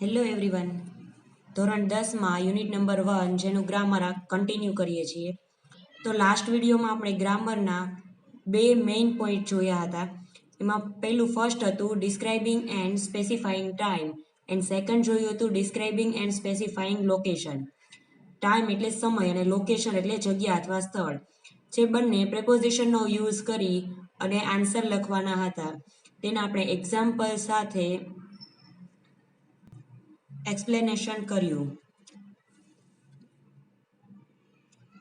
Hello everyone. ધોરણ 10માં unit number 1 જેનું grammar continue કરીએ છીએ. તો લાસ્ટ વિડીયોમાં આપણે ગ્રામરના બે મેઇન પોઈન્ટ જોયા હતા. એમાં પહેલું ફર્સ્ટ હતું describing and specifying time and second જોયું હતું describing and specifying location. Time એટલે સમય અને લોકેશન એટલે જગ્યા અથવા સ્થળ. જે બંને પ્રેપોઝિશનનો યુઝ કરી અને આન્સર લખવાના હતા. તેના આપણે એક્ઝામ્પલ સાથે એક્સપ્લેનેશન કર્યું.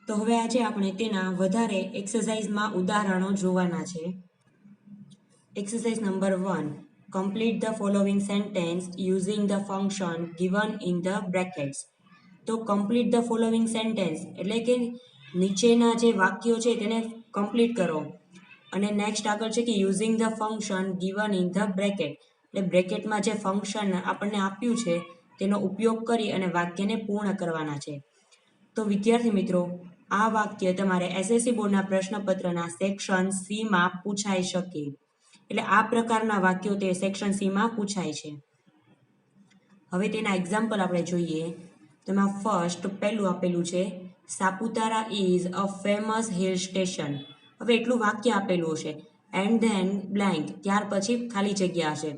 તો હવે આજે આપણે તેના વધારે એક્સરસાઇઝમાં ઉદાહરણો જોવાના છે. Exercise number 1, complete the following sentence using the function given in the brackets. તો કમ્પ્લીટ ધ ફોલોવિંગ સેન્ટેન્સ એટલે કે નીચેના જે વાક્યો છે તેને કમ્પ્લીટ કરો. અને નેક્સ્ટ આગળ છે કે using the function given in the bracket એટલે બ્રેકેટમાં જે ફંક્શન આપણને આપ્યું છે તેનો ઉપયોગ કરી અને વાક્યને પૂર્ણ કરવાના છે. તો વિદ્યાર્થી મિત્રો, આ વાક્ય તમારે એસએસસી બોર્ડના પ્રશ્નપત્રના સેક્શન સીમાં પૂછાઈ શકે. એટલે આ પ્રકારના વાક્યો તે સેક્શન સીમાં પૂછાય છે. હવે તેના એક્ઝામ્પલ આપણે જોઈએ. તેમાં ફર્સ્ટ પહેલું આપેલું છે Saputara is a famous hill station. હવે એટલું વાક્ય આપેલું હશે એન્ડ ધેન બ્લેન્ક, ત્યાર પછી ખાલી જગ્યા હશે.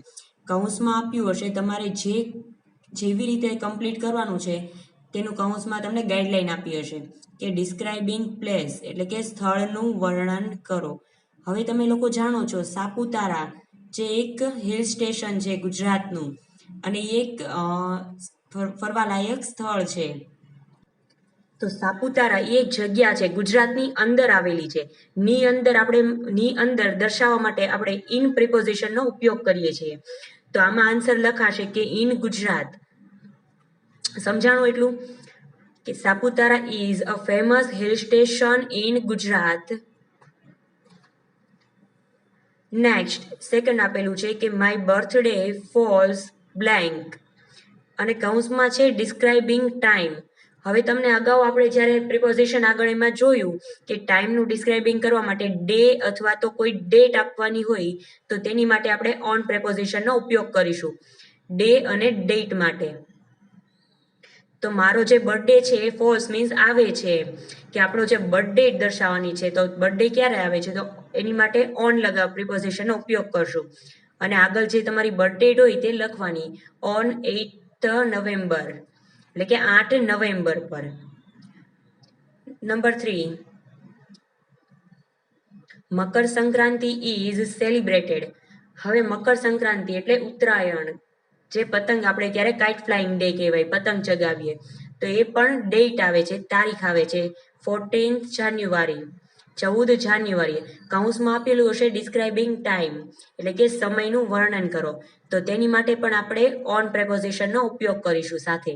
કૌંસમાં આપ્યું હશે, તમારે જેવી રીતે કમ્પ્લીટ કરવાનું છે તેનું કૌંસમાં તમને ગાઈડલાઈન આપી હશે કે ડિસ્ક્રાઇબિંગ પ્લેસ એટલે કે સ્થળનું વર્ણન કરો. હવે તમે લોકો જાણો છો સાપુતારા જે એક હિલ સ્ટેશન છે ગુજરાતનું અને એક ફરવાલાયક સ્થળ છે. તો સાપુતારા એ એક જગ્યા છે ગુજરાતની અંદર આવેલી છે. ની અંદર દર્શાવવા માટે આપણે ઇન પ્રિપોઝિશનનો ઉપયોગ કરીએ છીએ. તો આમાં આન્સર લખાશે કે ઇન ગુજરાત. સમજાણું એટલું કે Saputara is a famous hill station in Gujarat. Next second આપેલું છે કે માય બર્થડે ફોલ્સ બ્લેન્ક અને કૌંસમાં છે ડિસ્ક્રાઇબિંગ ટાઈમ. હવે તમને અગાઉ આપણે જ્યારે પ્રિપોઝિશન આગળ એમાં જોયું કે ટાઈમનું ડિસ્ક્રાઇબિંગ કરવા માટે ડે અથવા તો કોઈ ડેટ આપવાની હોય તો તેની માટે આપણે ઓન પ્રેપોઝિશનનો ઉપયોગ કરીશું ડે અને ડેટ માટે. તો મારો જે બર્થડે છે એ ફોલ્સ મીન્સ આવે છે કે આપણો જે બર્થડે દર્શાવવાની છે. તો બર્થડે ક્યારે આવે છે તો એની માટે ઓન પ્રિપોઝિશનનો ઉપયોગ કરશું. અને આગળ જે તમારી બર્થડે હોય તે લખવાની ઓન 8th નવેમ્બર એટલે કે 8 નવેમ્બર પર. Number 3, Makar Sankranti is celebrated. હવે મકર સંક્રાંતિ એટલે ઉત્તરાયણ, જે પતંગ આપણે ક્યારે કાઇટ ફ્લાઇંગ ડે કહેવાય, પતંગ ચગાવીએ, તો એ પણ ડેટ આવે છે, તારીખ આવે છે 14th જાન્યુઆરી, 14 જાન્યુઆરી. કૌંસમાં આપેલું હશે ડિસ્ક્રાઇબિંગ ટાઈમ એટલે કે સમયનું વર્ણન કરો. તો તેની માટે પણ આપણે ઓન પ્રેપોઝિશનનો ઉપયોગ કરીશું સાથે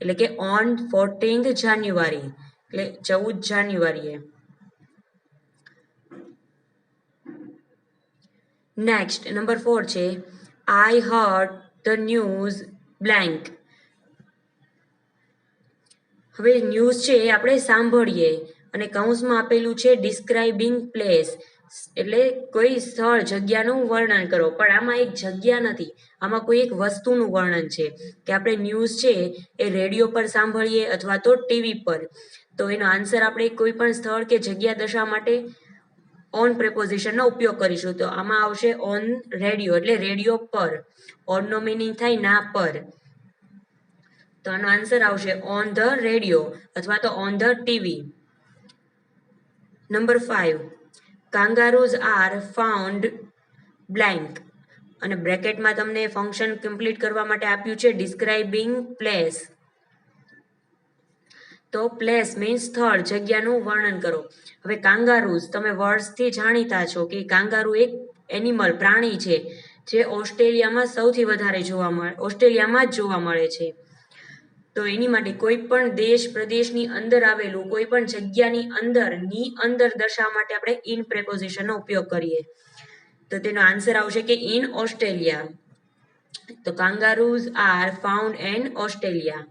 એટલે કે ઓન 14th જાન્યુઆરી એટલે 14 જાન્યુઆરીએ. નેક્સ્ટ નંબર 4 છે I heard the news blank. હવે ન્યૂઝ છે એ આપણે સાંભળીએ અને કૌંસમાં આપેલું છે ડિસ્ક્રાઇબિંગ પ્લેસ એટલે કોઈ સ્થળ જગ્યાનું વર્ણન કરો. પણ આમાં એક જગ્યા નથી, આમાં કોઈ એક વસ્તુનું વર્ણન છે કે આપણે ન્યૂઝ છે એ રેડિયો પર સાંભળીએ અથવા તો ટીવી પર. તો એનો આન્સર આપણે કોઈ પણ સ્થળ કે જગ્યા દર્શાવવા માટે ઓન પ્રેપોઝિશનનો ઉપયોગ કરીશું. તો આમાં આવશે ઓન રેડિયો એટલે રેડિયો પર. ઓનનો મિનિંગ થાય ના પર. તો આનો આન્સર આવશે ઓન ધ રેડિયો અથવા તો on the TV. Number 5, kangaroos are found blank અને બ્રેકેટમાં તમને ફંક્શન કમ્પ્લીટ કરવા માટે આપ્યું છે ડિસ્ક્રાઇબિંગ પ્લેસ. તો પ્લેસ મીન્સ સ્થળ, જગ્યાનું વર્ણન કરો. હવે કાંગારૂઝ તમે વર્ડ્સથી જાણીતા છો કે કાંગારૂ એક એનિમલ પ્રાણી છે જે ઓસ્ટ્રેલિયામાં સૌથી વધારે ઓસ્ટ્રેલિયામાં જ જોવા મળે છે. તો એની માટે કોઈ પણ દેશ પ્રદેશની અંદર આવેલું કોઈ પણ જગ્યાની અંદર દર્શાવવા માટે આપણે ઇન પ્રેપોઝિશનનો ઉપયોગ કરીએ. તો તેનો આન્સર આવશે કે ઇન ઓસ્ટ્રેલિયા. તો kangaroos are found in Australia.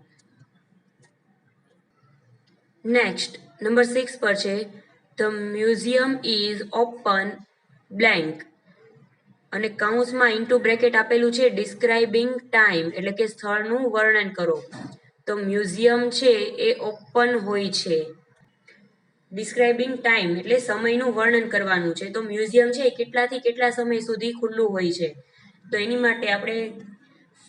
Next number 6 પર છે the museum is open blank. અને કૌંસમાં ઇન્ટુ બ્રેકેટ આપેલું છે ડિસ્ક્રાઇબિંગ ટાઈમ, એટલે કે સ્થળનું વર્ણન કરો. તો મ્યુઝિયમ છે એ ઓપન હોય છે. ડિસ્ક્રાઇબિંગ ટાઈમ એટલે સમયનું વર્ણન કરવાનું છે. તો મ્યુઝિયમ છે કેટલાથી કેટલા સમય સુધી ખુલ્લું હોય છે. તો એની માટે આપણે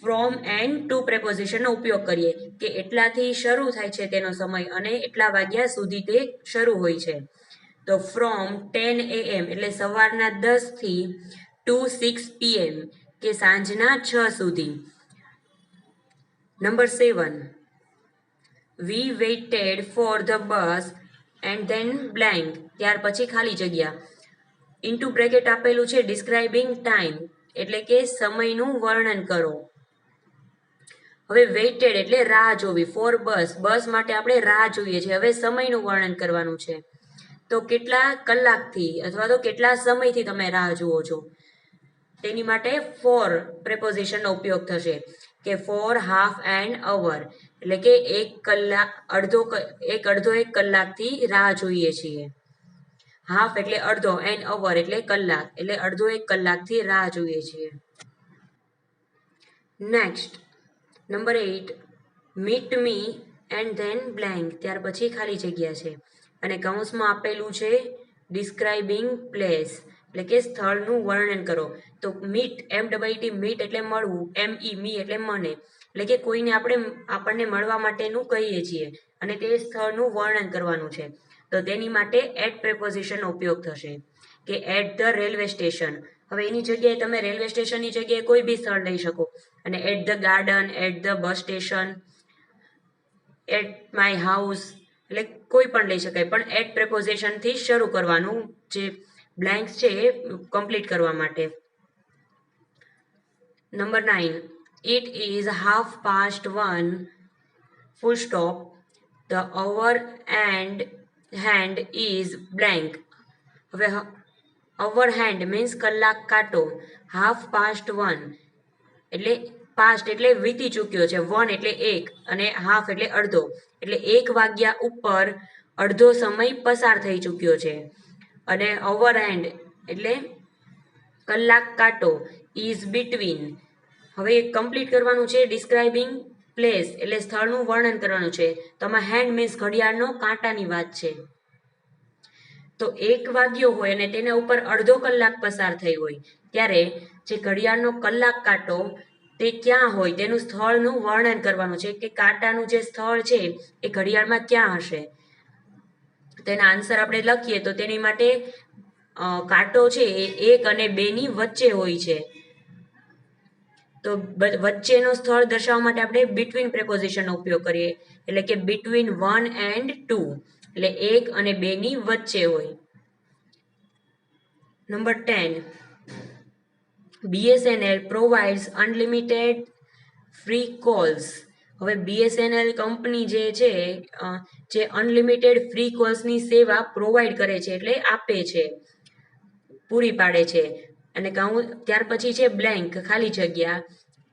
ફ્રોમ એન્ડ ટુ પ્રેપોઝિશનનો ઉપયોગ કરીએ કે એટલાથી શરૂ થાય છે તેનો સમય અને એટલા વાગ્યા સુધી તે શરૂ હોય છે. તો ફ્રોમ 10 AM એટલે સવારના 10 થી ટુ 6 PM કે સાંજના 6 સુધી. Number 7, we waited for the bus and then blank, ત્યાર પછી ખાલી જગ્યા. ઇન્ટુ બ્રેકેટ આપેલું છે ડિસ્ક્રાઇબિંગ ટાઈમ, એટલે કે સમયનું વર્ણન કરો. હવે વેઇટેડ એટલે રાહ જોવી, ફોર બસ, બસ માટે આપણે રાહ જોઈએ છીએ. હવે સમયનું વર્ણન કરવાનું છે. તો કેટલા કલાકથી અથવા તો કેટલા સમયથી તમે રાહ જુઓ છો. તેની માટે ફોર પ્રેપોઝિશનનો ઉપયોગ થશે કે ફોર હાફ એન્ડ અવર, એટલે કે એક કલાકથી રાહ જોઈએ છીએ. હાફ એટલે અડધો, એન્ડ અવર એટલે કલાક, એટલે અડધો એક કલાકથી રાહ જોઈએ છીએ. Next number 8, meet me and then blank, ત્યાર પછી ખાલી જગ્યા છે. અને કૌંસમાં આપેલું છે ડિસ્ક્રાઇબિંગ પ્લેસ, એટલે કે સ્થળનું વર્ણન કરો. તો મીટ, MEET મીટ એટલે મળવું, મી એટલે મને, એટલે કે કોઈને આપણને મળવા માટેનું કહીએ છીએ અને તે સ્થળનું વર્ણન કરવાનું છે. તો તેની માટે એટ પ્રેપોઝિશનનો ઉપયોગ થશે કે એટ ધ રેલવે સ્ટેશન. હવે એની જગ્યાએ તમે રેલવે સ્ટેશનની જગ્યાએ કોઈ બી સ્થળ લઈ શકો અને at the garden, at the bus station, at my house, એટલે કોઈ પણ લઈ શકાય, પણ એટ પ્રેપોઝિશનથી શરૂ કરવાનું, જે બ્લેન્ક્સ છે એ કમ્પ્લીટ કરવા માટે. Number 9, it is 1:30 full stop, the hour and hand is blank. હવે અવર હેન્ડ મીન્સ કલાક કાંટો, 1:30 એટલે પાસ્ટ એટલે વીતી ચૂક્યો છે, 1 એટલે એક અને હાફ એટલે અડધો, એટલે 1 વાગ્યા ઉપર અડધો સમય પસાર થઈ ચૂક્યો છે. અને અવર હેન્ડ એટલે કલાક કાંટો, ઇઝ બિટવીન. હવે કમ્પ્લીટ કરવાનું છે ડિસ્ક્રાઇબિંગ પ્લેસ, એટલે સ્થળનું વર્ણન કરવાનું છે. તો આમાં હેન્ડ મીન્સ ઘડિયાળનો કાંટાની વાત છે. તો 1 વાગ્યો હોય અને તેના ઉપર અડધો કલાક પસાર થઈ હોય ત્યારે જે ઘડિયાળનો કલાક કાંટો તે ક્યાં હોય તેનું સ્થળનું વર્ણન કરવાનું છે કે કાંટાનું જે સ્થળ છે એ ઘડિયાળમાં ક્યાં હશે. તેના આન્સર આપણે લખીએ તો તેની માટે કાંટો છે એ 1 અને 2 ની વચ્ચે હોય છે. તો વચ્ચેનું સ્થળ દર્શાવવા માટે આપણે બિટવીન પ્રેપોઝિશનનો ઉપયોગ કરીએ, એટલે કે બિટવીન 1 એન્ડ 2, એટલે 1 અને 2 ની વચ્ચે હોય. Number 10, BSNL provides unlimited free calls. હવે BSNL કંપની જે છે જે અનલિમિટેડ ફ્રી કોલ્સની સેવા પ્રોવાઈડ કરે છે, એટલે આપે છે, પૂરી પાડે છે. અને ત્યાર પછી છે બ્લેન્ક, ખાલી જગ્યા,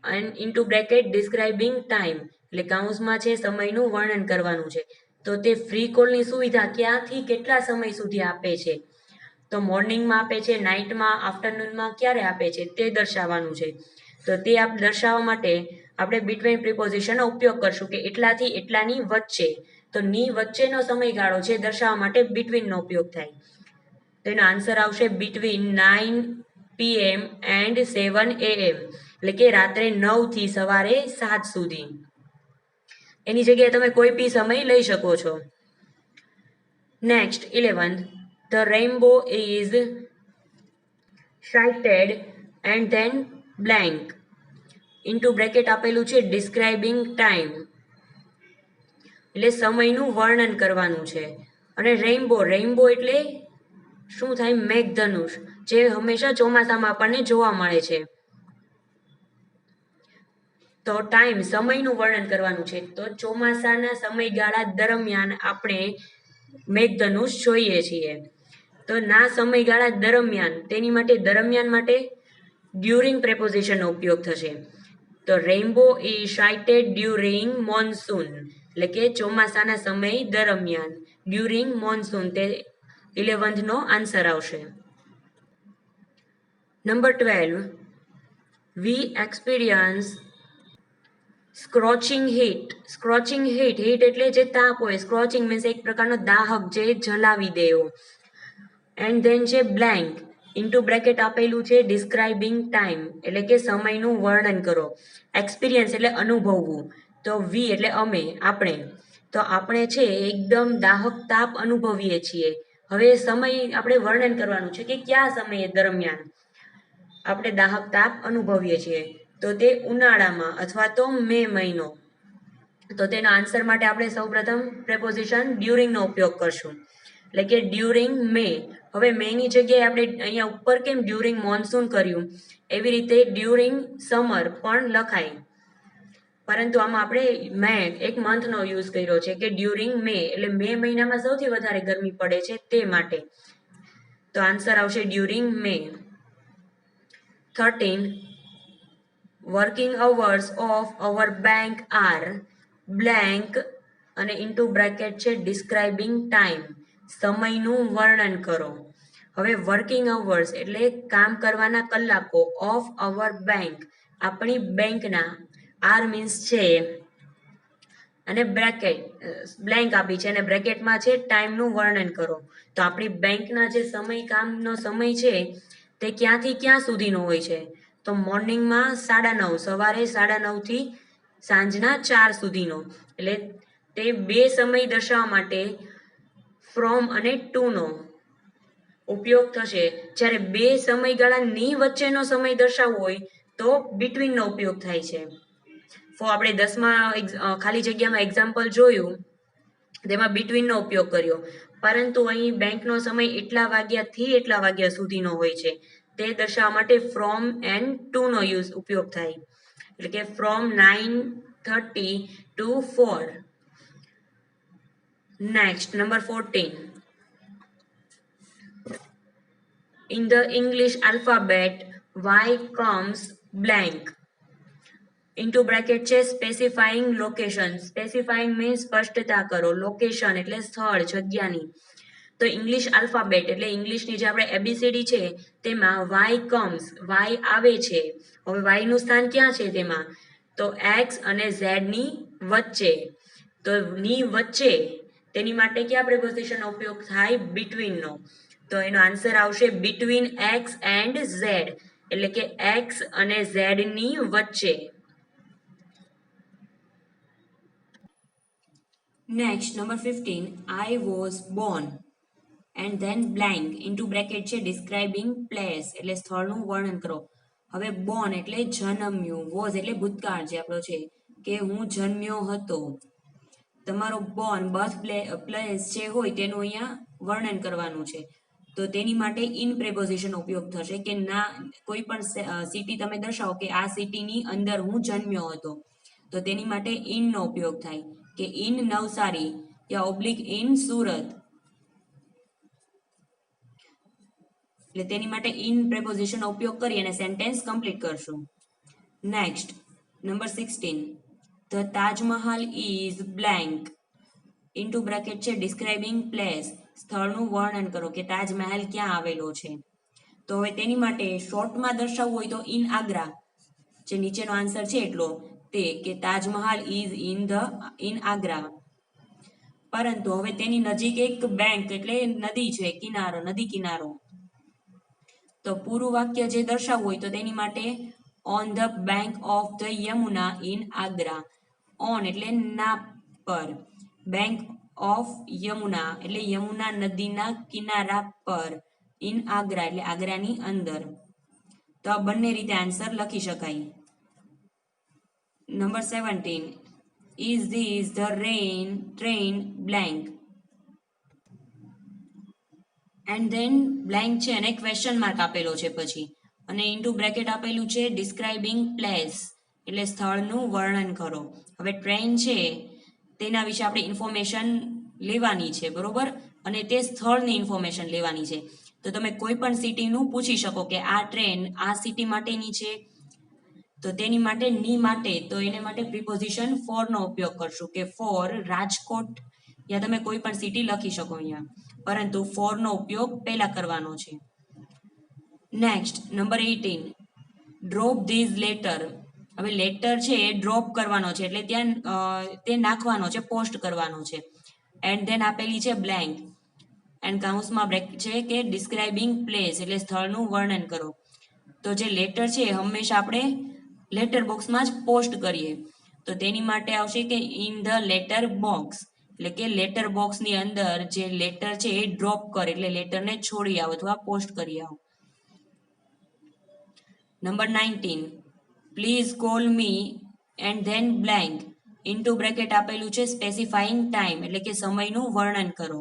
and into bracket describing time, એટલે કૌંસમાં છે સમયનું વર્ણન કરવાનું છે. તો તે ફ્રી કોલની સુવિધા ક્યાંથી કેટલા સમય સુધી આપે છે. તો મોર્નિંગમાં આપે છે, નાઇટમાં, આફ્ટરનૂનમાં ક્યારે આપે છે તે દર્શાવવાનું છે. તો તે દર્શાવવા માટે આપણે બિટવીન પ્રિપોઝિશનનો ઉપયોગ કરશું કે એટલાથી એટલાની વચ્ચે. તો ની વચ્ચેનો સમયગાળો છે દર્શાવવા માટે બિટવીનનો ઉપયોગ થાય. તો એનો આન્સર આવશે બિટવીન 9 PM એન્ડ 7 AM, એટલે કે રાત્રે 9 થી સવારે 7 સુધી. એની જગ્યાએ તમે કોઈ બી સમય લઈ શકો છો. Next 11, the rainbow is sighted and then blank, into bracket આપેલું છે ડિસ્ક્રાઇબિંગ ટાઈમ, એટલે સમયનું વર્ણન કરવાનું છે. અને રેઇનબો એટલે શું થાય, મેઘધનુષ, જે હંમેશા ચોમાસામાં આપણને જોવા મળે છે. તો ટાઈમ સમયનું વર્ણન કરવાનું છે. તો ચોમાસાના સમયગાળા દરમિયાન આપણે મેઘધનુષ જોઈએ છીએ. તો ના સમયગાળા દરમિયાન, તેની માટે દરમિયાન માટે ડ્યુરિંગ પ્રેપોઝિશનનો ઉપયોગ થશે. તો rainbow is sighted during monsoon, એટલે કે ચોમાસાના સમય દરમિયાન, ડ્યુરિંગ મોન્સૂન, તે 11th નો આન્સર આવશે. Number 12, we experience scorching heat. Scorching heat એટલે જે તાપ હોય. સ્ક્રોચિંગ મીન્સ એક પ્રકારનો દાહક જે જલાવી દે એવો. એન્ડ ધેન છે બ્લેન્ક, ઇન્ટુ બ્રેકેટ આપેલું છે ડિસ્ક્રાઇબિંગ ટાઈમ એટલે કે સમયનું વર્ણન કરો. એક્સપિરિયન્સ એટલે અનુભવવું. તો વી એટલે અમે, આપણે. તો આપણે છે એકદમ દાહક તાપ અનુભવીએ છીએ. હવે સમય આપણે વર્ણન કરવાનું છે કે કયા સમય દરમિયાન આપણે દાહક તાપ અનુભવીએ છીએ. તો તે ઉનાળામાં અથવા તો મે મહિનો. તો તેના આન્સર માટે આપણે સૌપ્રથમ પ્રેપોઝિશન ડ્યુરિંગનો ઉપયોગ કરશું, એટલે કે ડ્યુરિંગ મે. હવે મેની જગ્યાએ આપણે અહીંયા ઉપર કેમ ડ્યુરિંગ મોન્સૂન કર્યું, એવી રીતે ડ્યુરિંગ સમર પણ લખાય, પરંતુ આમાં આપણે મે એક મંથનો યુઝ કર્યો છે કે ડ્યુરિંગ મે, એટલે મે મહિનામાં સૌથી વધારે ગરમી પડે છે તે માટે. તો આન્સર આવશે during May. 13, working hours of our bank are blank અને ઇન્ટુ બ્રેકેટ છે ડિસ્ક્રાઇબિંગ ટાઈમ, સમયનું વર્ણન કરો. હવે વર્કિંગ અવર્સ એટલે કામ કરવાના કલાકો, ઓફ અવર બેંક આપણી બેંકના, આર મીન્સ છે અને બ્રેકેટ બ્લેન્ક આપી છે અને બ્રેકેટમાં છે ટાઈમનું વર્ણન કરો. તો આપણી બેંકના જે સમય, કામનો સમય છે તે ક્યાંથી ક્યાં સુધીનો હોય છે? તો મોર્નિંગમાં 9:30, સવારે 9:30 થી સાંજના 4 સુધીનો. એટલે તે બે સમય દર્શાવવા માટે ફ્રોમ અને ટુ નો ઉપયોગ થશે. જ્યારે બે સમયગાળાની વચ્ચેનો સમય દર્શાવવો હોય તો બિટવીનનો ઉપયોગ થાય છે. આપણે 10માં ખાલી જગ્યામાં એક્ઝામ્પલ જોયું, તેમાં બિટવીનનો ઉપયોગ કર્યો, પરંતુ અહીં બેંકનો સમય એટલા વાગ્યાથી એટલા વાગ્યા સુધીનો હોય છે, તે દર્શાવવા માટે ફ્રોમ એન્ડ ટુ નો ઉપયોગ થાય. એટલે કે from 9:30 to 4. Next number 14, in the English alphabet y comes blank, into bracket છે સ્પેસિફાઈંગ લોકેશન. સ્પેસિફાઈંગ મીન્સ સ્પષ્ટતા કરો, લોકેશન એટલે સ્થળ, જગ્યાની. તો ઇંગ્લિશ આલ્ફાબેટ એટલે ઇંગ્લિશની જે આપણે એબીસીડી છે તેમાં વાય કમ્સ, વાય આવે છે. હવે વાય નું સ્થાન ક્યાં છે તેમાં? તો એક્સ અને ઝેડ ની વચ્ચે. તો ની વચ્ચે તેની માટે કયા પ્રિપોઝિશનનો ઉપયોગ થાય? બિટવીનનો. તો એનો આન્સર આવશે બિટવીન એક્સ એન્ડ ઝેડ, એટલે કે એક્સ અને ઝેડ ની વચ્ચે. Next number 15, I was born and then blank, into bracket છે ડિસ્ક્રાઇબિંગ પ્લેસ એટલે સ્થળનું વર્ણન કરો. હવે બોર્ન એટલે જન્મ્યું, વોઝ એટલે ભૂતકાળ જે આપણો છે કે હું જન્મ્યો હતો. તમારો બોર્ન બર્થ પ્લેસ જે હોય તેનું અહીંયા વર્ણન કરવાનું છે. તો તેની માટે ઇન પ્રેપોઝિશનનો ઉપયોગ થશે કે ના, કોઈ પણ સિટી તમે દર્શાવો કે આ સિટીની અંદર હું જન્મ્યો હતો, તો તેની માટે ઇન નો ઉપયોગ થાય કે in Navsari yeah oblique in Surat. એટલે તેની માટે ઇન પ્રેપોઝિશનનો ઉપયોગ કરી અને સેન્ટેન્સ કમ્પ્લીટ કરશું. Next number 16, the Taj Mahal is blank, into bracket છે ડિસ્ક્રાઇબિંગ પ્લેસ, સ્થળનું વર્ણન કરો કે તાજમહાલ ક્યાં આવેલો છે. તો હવે તેની માટે શોર્ટમાં દર્શાવવું હોય તો ઇન આગ્રા, જે નીચેનો આન્સર છે એટલો, તે કે તાજમહાલ ઇઝ ઇન આગ્રા. પરંતુ હવે તેની નજીક એક બેંક એટલે નદી છે, કિનારો, નદી કિનારો. તો પૂરું વાક્ય જે દર્શાવવું હોય તો તેની માટે on the bank of the Yamuna in Agra. On એટલે ના પર, બેંક ઓફ યમુના એટલે યમુના નદીના કિનારા પર, ઇન આગ્રા એટલે આગ્રાની અંદર. તો આ બંને રીતે આન્સર લખી શકાય. Number 17, is this the train blank, and then blank છે અને ક્વેશ્ચન માર્ક આપેલો છે પછી, અને ઇન્ટુ બ્રેકેટ આપેલું છે ડિસ્ક્રાઇબિંગ પ્લેસ એટલે સ્થળનું વર્ણન કરો. હવે ટ્રેન છે તેના વિશે આપણે ઇન્ફોર્મેશન લેવાની છે, બરોબર, અને તે સ્થળની ઇન્ફોર્મેશન લેવાની છે. તો તમે કોઈ પણ સિટીનું પૂછી શકો કે આ ટ્રેન આ સિટી માટેની છે, તો તેની માટે ની માટે, તો એને માટે પ્રિપોઝિશન ફોર નો ઉપયોગ કરશું કે ફોર રાજકોટ, યા તમે કોઈ પણ સિટી લખી શકો અહીંયા, પરંતુ ફોર નો ઉપયોગ પહેલા કરવાનો છે. Next number 18 drop these letter. હવે લેટર છે એ ડ્રોપ કરવાનો છે એટલે ત્યાં તે નાખવાનો છે, પોસ્ટ કરવાનો છે. એન્ડ ધેન આપેલી છે બ્લેન્ક એન્ડ કાઉન્સમાં બ્રેક છે કે ડિસ્ક્રાઇબિંગ પ્લેસ એટલે સ્થળનું વર્ણન કરો. તો જે લેટર છે એ હંમેશા આપણે લેટર બોક્સમાં જ પોસ્ટ કરીએ. તો તેની માટે આવશે કે ઇન ધ લેટર બોક્સ, એટલે કે લેટર બોક્સની અંદર જે લેટર છે એ ડ્રોપ કરે એટલે લેટરને છોડી આવો અથવા પોસ્ટ કરી આવો. Number 19 please call me and then blank into bracket આપેલું છે સ્પેસિફાઈંગ ટાઈમ એટલે કે સમયનું વર્ણન કરો.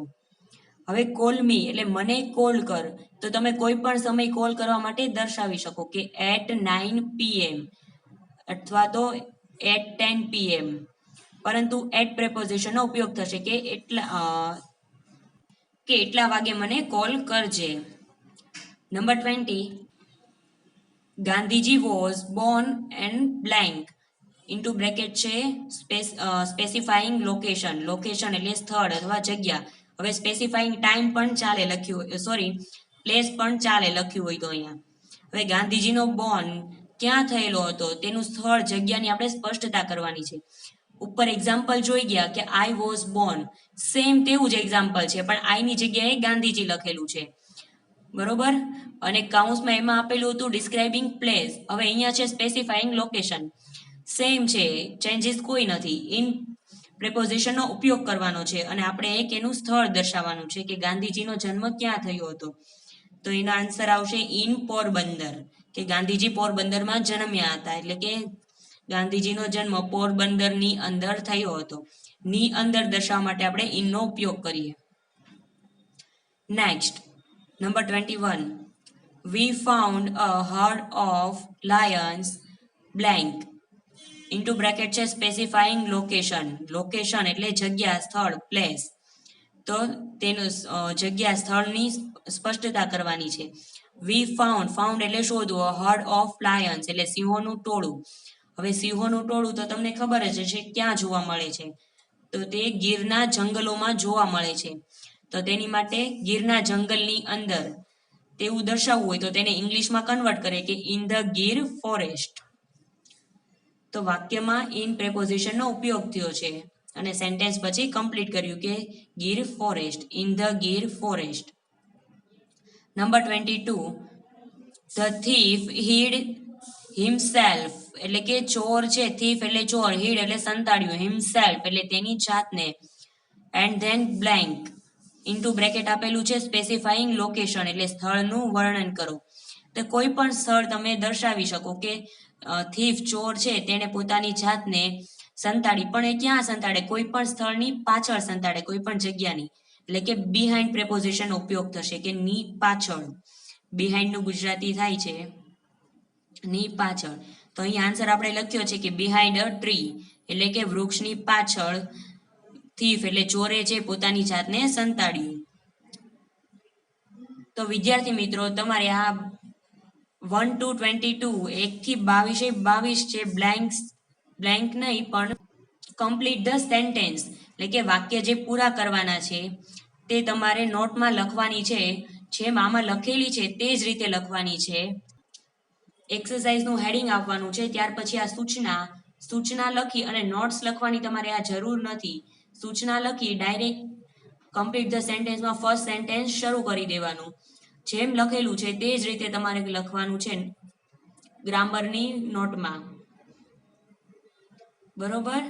હવે કોલ મી એટલે મને કોલ કર, તો તમે કોઈ પણ સમય કોલ કરવા માટે દર્શાવી શકો કે એટ 9 PM અથવા તો એટ 10 PM, પરંતુ એટ પ્રેપોઝિશનનો ઉપયોગ થશે કે એટલા વાગે મને કોલ કરજે. Number 20 Gandhiji was Born and blank into bracket છે સ્પેસિફાઈંગ લોકેશન, લોકેશન એટલે સ્થળ અથવા જગ્યા. હવે સ્પેસિફાઈંગ ટાઈમ પણ ચાલે લખ્યું હોય, સોરી પ્લેસ પણ ચાલે લખ્યું હોય તો અહીંયા. હવે ગાંધીજીનો બોર્ન ક્યાં થયેલો હતો તેનું સ્થળ જગ્યાની આપણે સ્પષ્ટતા કરવાની છે. ઉપર એક્ઝામ્પલ જોઈ ગયા કે આઈ વોઝ બોર્ન, સેમ તેવું જ એક્ઝામ્પલ છે પણ આઈની જગ્યાએ ગાંધીજી લખેલું છે, બરોબર. અને કાઉન્સમાં એમાં આપેલું હતું ડિસ્ક્રાઇબિંગ પ્લેસ, હવે અહીંયા છે સ્પેસિફાઈંગ લોકેશન. સેમ છે, ચેન્જીસ કોઈ નથી. ઇન પ્રેપોઝિશનનો ઉપયોગ કરવાનો છે અને આપણે એક એનું સ્થળ દર્શાવવાનું છે કે ગાંધીજીનો જન્મ ક્યાં થયો હતો. તો એના આન્સર આવશે ઇન પોરબંદર, કે ગાંધીજી પોરબંદરમાં જન્મ્યા હતા, એટલે કે ગાંધીજીનો જન્મ પોરબંદરની અંદર થયો હતો. ની અંદર દર્શાવવા માટે આપણે ઇનનો ઉપયોગ કરીએ. Next number 21 we found a herd of lions blank into bracket છે સ્પેસિફાઈંગ લોકેશન, લોકેશન એટલે જગ્યા, સ્થળ, પ્લેસ. તો તેનું જગ્યા, સ્થળની સ્પષ્ટતા કરવાની છે. વી ફાઉન્ડ, ફાઉન્ડ એટલે શોધવું, હર્ડ ઓફ લાયન્સ એટલે સિંહોનું ટોળું. હવે સિંહોનું ટોળું તો તમને ખબર જ છે ક્યાં જોવા મળે છે, તો તે ગીરના જંગલોમાં જોવા મળે છે. તો તેની માટે ગીરના જંગલની અંદર તેવું દર્શાવવું હોય તો તેને ઇંગ્લિશમાં કન્વર્ટ કરે કે ઇન ધ ગીર ફોરેસ્ટ. તો વાક્યમાં ઇન પ્રેપોઝિશનનો ઉપયોગ થયો છે અને સેન્ટેન્સ પછી કમ્પ્લીટ કર્યું કે Gir forest, in the Gir forest. Number 22 the thief hid himself એટલે કે ચોર છે, થીફ એટલે ચોર, હીડ એટલે સંતાડ્યું, હિમસેલ્ફ એટલે તેની જાતને, and then blank into bracket આપેલું છે સ્પેસિફાઈંગ લોકેશન એટલે સ્થળનું વર્ણન કરો. તો કોઈ પણ સ્થળ તમે દર્શાવી શકો કે થીફ ચોર છે તેને પોતાની જાતને સંતાડી, પણ એ ક્યાં સંતાડે, કોઈ પણ સ્થળની પાછળ સંતાડે, કોઈ પણ જગ્યાની, એટલે કે બિહાઇન્ડ પ્રેપોઝિશનનો ઉપયોગ થશે કે ની પાછળ. બિહાઇન્ડનું ગુજરાતી થાય છે ની પાછળ. તો અહીં આન્સર આપણે લખ્યો છે કે બિહાઇન્ડ અ ટ્રી એટલે કે વૃક્ષની પાછળ થીફ એટલે ચોરે છે પોતાની જાતને સંતાડ્યું. તો વિદ્યાર્થી મિત્રો તમારે આ 1 to 22 1 થી 22 છે બ્લેન્ક નહીં પણ કમ્પ્લીટ ધ સેન્ટેન્સ એટલે કે વાક્ય જે પૂરા કરવાના છે તે તમારે નોટમાં લખવાની છે, જેમ આમાં લખેલી છે તે જ રીતે લખવાની છે. એક્સરસાઇઝનું હેડિંગ આપવાનું છે, ત્યાર પછી આ સૂચના લખી અને નોટ્સ લખવાની તમારે આ જરૂર નથી. સૂચના લખી ડાયરેક્ટ કમ્પ્લીટ ધ સેન્ટેન્સમાં ફર્સ્ટ સેન્ટેન્સ શરૂ કરી દેવાનું. જેમ લખેલું છે તે જ રીતે તમારે લખવાનું છે ગ્રામરની નોટમાં, બરોબર.